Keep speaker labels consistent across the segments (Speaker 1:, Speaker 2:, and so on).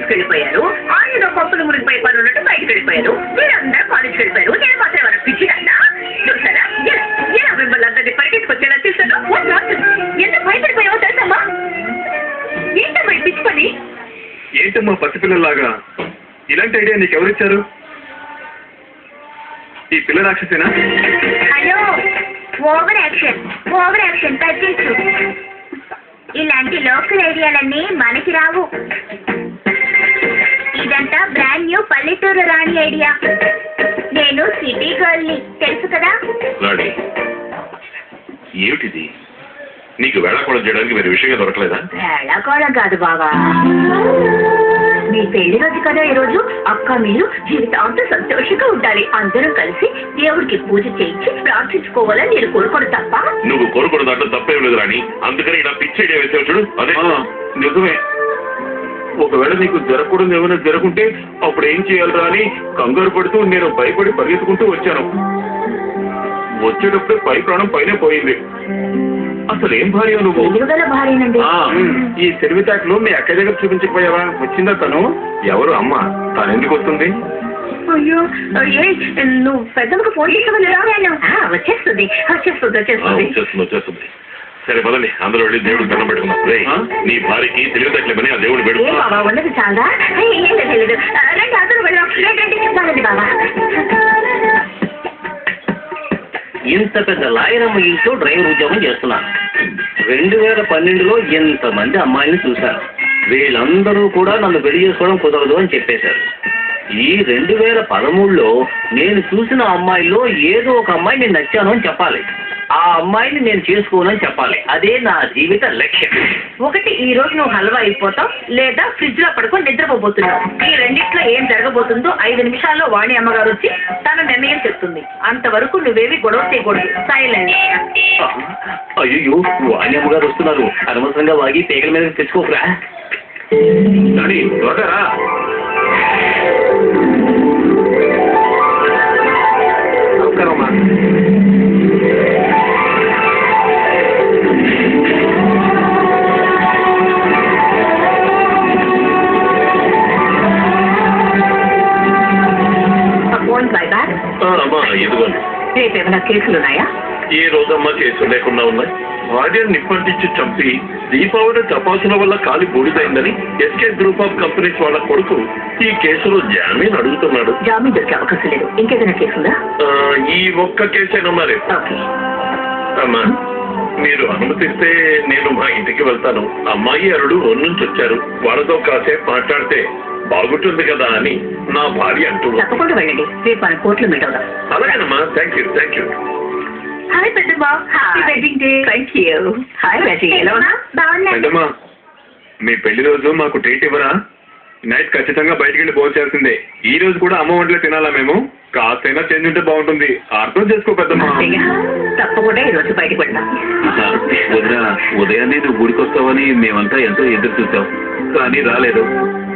Speaker 1: ఆఫీస్కి వెళ్ళిపోయారు. ఆయన పప్పులు మురిగిపోయి పని ఉన్నట్టు బయటకు వెళ్ళిపోయారు. మీరందరూ కాలేజ్కి వెళ్ళిపోయారు. నేను మాత్రం ఎవరైనా పిచ్చిదన్నా చూసారా? ఎలా మిమ్మల్ని అందరినీ పరిగెత్తుకొచ్చేలా చూసాను. ఎంత భయపడిపోయావో తెలుసమ్మా? ఏంటమ్మా ఈ పిచ్చి పని?
Speaker 2: ఏంటమ్మా పసిపిల్లలాగా ఇలాంటి ఐడియా నీకు ఎవరిచ్చారు? ఈ పిల్ల రాక్షసేనా?
Speaker 1: హలో, ఓవర్ యాక్షన్ తగ్గించు. ఇలాంటి లోకల్ ఐడియాలన్నీ మనకి రావు. ఇదంతా బ్రాండ్ న్యూ పల్లెటూరు రాణి ఐడియా. నేను సిటీ గర్ల్ని, తెలుసు కదా?
Speaker 3: రాణి, ఏమిటిది? నీకు వేళాకోళం చేయడానికి వేరే విషయంగా దొరకలేదా?
Speaker 1: వేళాకోళం కాదు బావా, మీ పెళ్లి రోజు కదా ఈరోజు. అక్క మీరు జీవితాంతం సంతోషంగా ఉండాలి. అందరం కలిసి దేవుడికి పూజ చేయించి ప్రార్థించుకోవాలని నేను కోరుకోడు తప్ప.
Speaker 3: నువ్వు కోరుకోవడం దాంట్లో తప్పేం లేదు రాణి. అందుకని ఇలా పిచ్చి ఐడియా వేసావు చూడు. అదే
Speaker 2: నిజమే. ఒకవేళ నీకు జరగకూడదు ఏమైనా జరుగుంటే అప్పుడు ఏం చేయాలరా అని కంగారు పడుతూ నేను భయపడి పరిగెత్తుకుంటూ వచ్చాను. వచ్చేటప్పుడు పై ప్రాణం పైనే పోయింది. అసలు ఏం భార్య నువ్వు?
Speaker 1: భార్యనండి.
Speaker 2: ఈ తెలివితేటలు మీ అక్క దగ్గర చూపించకపోయావా? వచ్చిందా తను? ఎవరు అమ్మ? తను ఎందుకు వస్తుంది?
Speaker 1: అయ్యో, నువ్వు పెద్దమ్మకు ఫోన్ చేసావా? వచ్చేస్తుంది.
Speaker 3: వచ్చేస్తుంది. సరే పదండి, అందరూ వెళ్ళి దేవుడికి దండం పెట్టుకున్నాం. నీ భార్యకి తెలివితేటలేమని ఆ దేవుడు పెడుతున్నా.
Speaker 1: బాబా ఉన్నది చాలా. రండి అందరూ వెళ్ళాం. రండి బాబా.
Speaker 4: ఇంత పెద్ద లాయరమ్మ ఇంట్లో డ్రైవర్ ఉద్యోగం చేస్తున్నాను. 2012లో ఎంతమంది అమ్మాయిని చూశాను. వీళ్ళందరూ కూడా నన్ను పెళ్లి చేసుకోవడం కుదరదు అని చెప్పేశారు. ఈ 2013లో నేను చూసిన అమ్మాయిలో ఏదో ఒక అమ్మాయి నేను నచ్చాను అని చెప్పాలి. ఆ అమ్మాయిని నేను చేసుకోనని చెప్పాలి. అదే నా జీవిత లక్ష్యం.
Speaker 1: ఒకటి, ఈ రోజు నువ్వు హల్వా అయిపోతావు, లేదా ఫ్రిడ్జ్ లో పడుకొని నిద్రపోబోతున్నావు. ఈ రెండిట్లో ఏం జరగబోతుందో 5 నిమిషాల్లో వాణి అమ్మగారు వచ్చి తన నిర్ణయం చెప్తుంది. అంతవరకు నువ్వేవి గొడవ చేయకూడదు. సైలెంట్.
Speaker 4: అయ్యో, వాణి అమ్మగారు వస్తున్నారు. అనవసరంగా వాగి పేగల మీద తెచ్చుకోకురా.
Speaker 2: త్వరగా నమస్కారమ్మా.
Speaker 3: అమ్మా ఎదుగోండి.
Speaker 1: రేపేమైనా కేసులున్నాయా?
Speaker 3: ఏ రోజమ్మా కేసులు లేకుండా ఉన్నాయి. భార్యను నిప్పంటించి చంపి దీపావళి తపాసుల వల్ల కాలి బూడిదైందని ఎస్కే గ్రూప్ ఆఫ్ కంపెనీస్ వాళ్ళ కొడుకు ఈ కేసులో జామీన్ అడుగుతున్నాడు.
Speaker 1: జామీన్ దొరికే అవకాశం లేదు. ఇంకేదైనా కేసుందా?
Speaker 3: ఈ ఒక్క కేసేనమ్మా రేపు. అమ్మా మీరు అనుమతిస్తే నేను మా ఇంటికి వెళ్తాను. అమ్మాయి అరుడు ఊరు నుంచి వచ్చారు. వాళ్ళతో కాసేపు మాట్లాడితే బాగుంటుంది కదా అని నా భార్య అంటున్నారు.
Speaker 1: తప్పకుండా వెళ్ళండి. రేపు మన కోర్టులో మీట్ అవుదాం.
Speaker 3: అలాగేనమ్మా. Thank you.
Speaker 1: హాయ్ పెద్దమ్మా. Happy wedding day. Thank you. Hi Raji, ఎలా ఉన్నా?
Speaker 2: పెద్దమ్మా, మీ పెళ్లి రోజు మాకు ట్రీట్ ఇవ్వరా? నైట్ ఖచ్చితంగా బయటికి వెళ్ళి భోంచేయాల్సిందే. ఈ రోజు కూడా అమ్మ వంటలే తినాలా మేము? కాస్తైనా చేంజ్ ఉంటే బాగుంటుంది. అర్థం చేసుకో పెద్దమ్మా.
Speaker 1: తప్పకుండా ఈ రోజు బయటకు వెళ్తాం.
Speaker 2: ఉదయాన్నే నువ్వు గుడికి వస్తావని మేమంతా ఎంతో ఎదురు చూసాం, కానీ రాలేదు.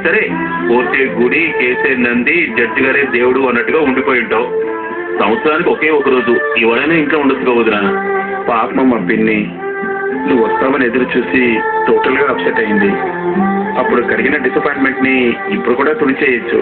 Speaker 2: సరే, కోర్టే గుడి, కేసే నంది, జడ్జి గారే దేవుడు అన్నట్టుగా ఉండిపోయి ఉంటావు. సంవత్సరానికి ఒకే ఒక రోజు ఇవాళైనా ఇంకా ఉండొచ్చుగా వదినా. పాపం మా పిన్ని నువ్వు వస్తావని ఎదురు చూసి టోటల్ గా అప్సెట్ అయింది. అప్పుడు కలిగిన డిసప్పాయింట్మెంట్ ని ఇప్పుడు కూడా తుడిచేయచ్చు.